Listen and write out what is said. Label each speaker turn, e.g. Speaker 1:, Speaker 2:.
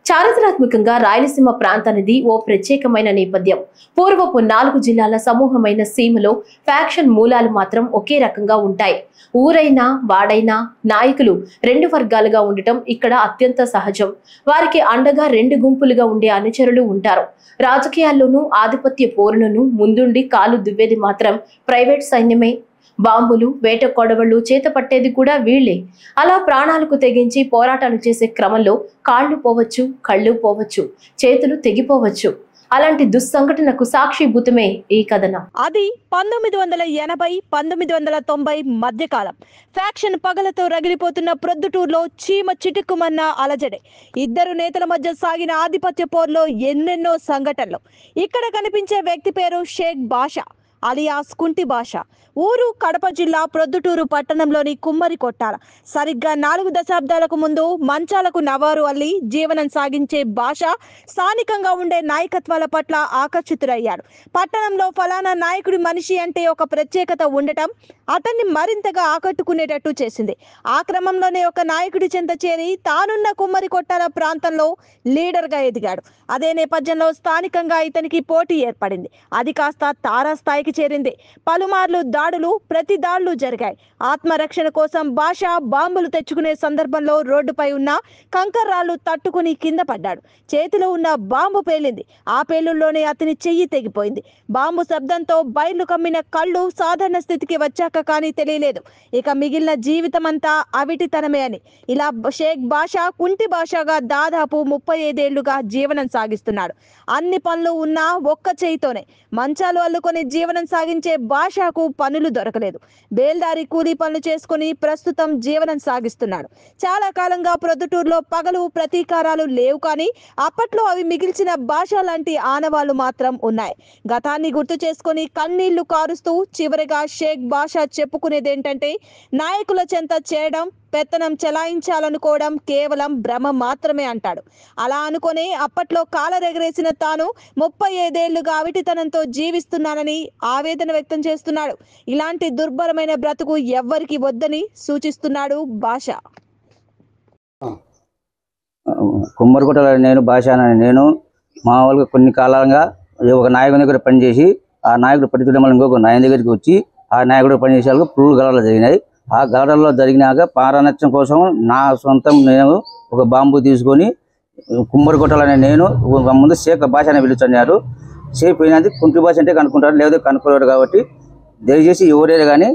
Speaker 1: చారిత్రాత్మకంగా రాయలసీమ ప్రాంతానిది ఓ ప్రత్యేకమైన నేపథ్యం. పూర్వపు 4 జిల్లాల సమూహమైన సీమలో ఫ్యాక్షన్ మూలాలు మాత్రం ఒకే రకంగా ఉంటాయి. ఊరైనా వాడైనా నాయకులు 2 వర్గాలుగా ఉండటం ఇక్కడ అత్యంత సహజం. వారికి అండగా 2 గుంపులుగా ఉండే అనుచరులు ఉంటారు. రాజకీయాల్లోనూ ఆధిపత్య పోరులను ముందుండి కాలు దువ్వేది మాత్రం ప్రైవేట్ సైన్యమే. బాంబులు, వేట కొడవళ్లు చేత పట్టేది కూడా వీళ్లే. అలా ప్రాణాలకు తెగించి పోరాటాలు చేసే క్రమంలో కాళ్లు పోవచ్చు, కళ్ళు పోవచ్చు, చేతులు తెగిపోవచ్చు. అలాంటి దుస్సంఘటనకు సాక్షిభూతమే ఈ కథనం.
Speaker 2: అది 1980-1990 మధ్యకాలం. ఫ్యాక్షన్ పగలతో రగిలిపోతున్న ప్రొద్దుటూరులో చీమ చిటుక్కుమన్న అలజడే. 2 నేతల మధ్య సాగిన ఆధిపత్య పోర్లో ఎన్నెన్నో సంఘటనలు. ఇక్కడ కనిపించే వ్యక్తి పేరు షేక్ బాషా అలియాస్ కుంటి బాషా. ఊరు కడప జిల్లా ప్రొద్దుటూరు పట్టణంలోని కుమ్మరి కొట్టాల. సరిగ్గా 4 దశాబ్దాలకు ముందు మంచాలకు నవారు అల్లి జీవనం సాగించే బాషా స్థానికంగా ఉండే నాయకత్వాల పట్ల ఆకర్షితుడయ్యాడు. పట్టణంలో ఫలానా నాయకుడి మనిషి అంటే ఒక ప్రత్యేకత ఉండటం అతన్ని మరింతగా ఆకట్టుకునేటట్టు చేసింది. ఆ క్రమంలోనే ఒక నాయకుడి చెంత చేరి తానున్న కుమ్మరి కొట్టాల ప్రాంతంలో లీడర్గా ఎదిగాడు. అదే నేపథ్యంలో స్థానికంగా ఇతనికి పోటీ ఏర్పడింది. అది కాస్త తారాస్థాయికి చేరింది. పలుమార్లు ప్రతి దాడులు జరిగాయి. ఆత్మరక్షణ కోసం బాషా బాంబులు తెచ్చుకునే సందర్భంలో రోడ్డుపై ఉన్న కంకర్రాళ్లు తట్టుకుని కింద పడ్డాడు. చేతిలో ఉన్న బాంబు పేలింది. ఆ పేలుల్లోనే అతని చెయ్యి తెగిపోయింది. బాంబు శబ్దంతో బయలు కమ్మిన కళ్ళు సాధారణ స్థితికి వచ్చాక కానీ తెలియలేదు ఇక మిగిలిన జీవితం అంతా అవిటితనమే అని. ఇలా షేక్ బాషా కుంటి బాషాగా దాదాపు 35 ఏళ్లుగా జీవనం సాగిస్తున్నాడు. అన్ని పనులు ఉన్నా ఒక్క చేయితోనే. మంచాలు అల్లుకొని జీవనం సాగించే బాషాకు పనులు దొరకలేదు. బేల్దారి కూలీ పనులు చేసుకుని ప్రస్తుతం జీవనం సాగిస్తున్నాడు. చాలా కాలంగా ప్రొద్దుటూరులో పగలు ప్రతీకారాలు లేవు, కానీ అప్పట్లో అవి మిగిల్చిన బాషా లాంటి ఆనవాళ్లు మాత్రం ఉన్నాయి. గతాన్ని గుర్తు చేసుకుని కన్నీళ్లు కారుస్తూ చివరిగా షేక్ బాషా చెప్పుకునేదేంటంటే నాయకుల చెంత చేయడం, పెత్తనం చెలాయించాలనుకోవడం కేవలం భ్రమ మాత్రమే అంటాడు. అలా అనుకునే అప్పట్లో కాలరెగరేసిన తాను 35 ఏళ్లుగా అవిటితనంతో జీవిస్తున్నానని ఆవేదన వ్యక్తం చేస్తున్నాడు. ఇలాంటి దుర్భరమైన బ్రతుకు ఎవ్వరికి వద్దని సూచిస్తున్నాడు బాషా.
Speaker 3: కుమ్మరికొట్టలో నేను బాషానని నేను మామూలుగా కొన్ని కాలంగా ఒక నాయకుని దగ్గర పనిచేసి ఆ నాయకుడు పట్టుకునే ఇంకొక నాయన దగ్గరికి వచ్చి ఆ నాయకుడు పనిచేసేందుకు పురుగులు గలలు జరిగినాయి. ఆ గలడల్లో జరిగినాక పారానత్యం కోసం నా సొంతం నేను ఒక బాంబు తీసుకొని కుమ్మరికొట్టాలని నేను ముందు షేక్ భాష అని పిలుచున్నారు. షేక్ పోయినది కుంటి భాష అంటే కనుక్కుంటారు, లేదా కనుక్కోలేరు. కాబట్టి దయచేసి ఎవరైనా కానీ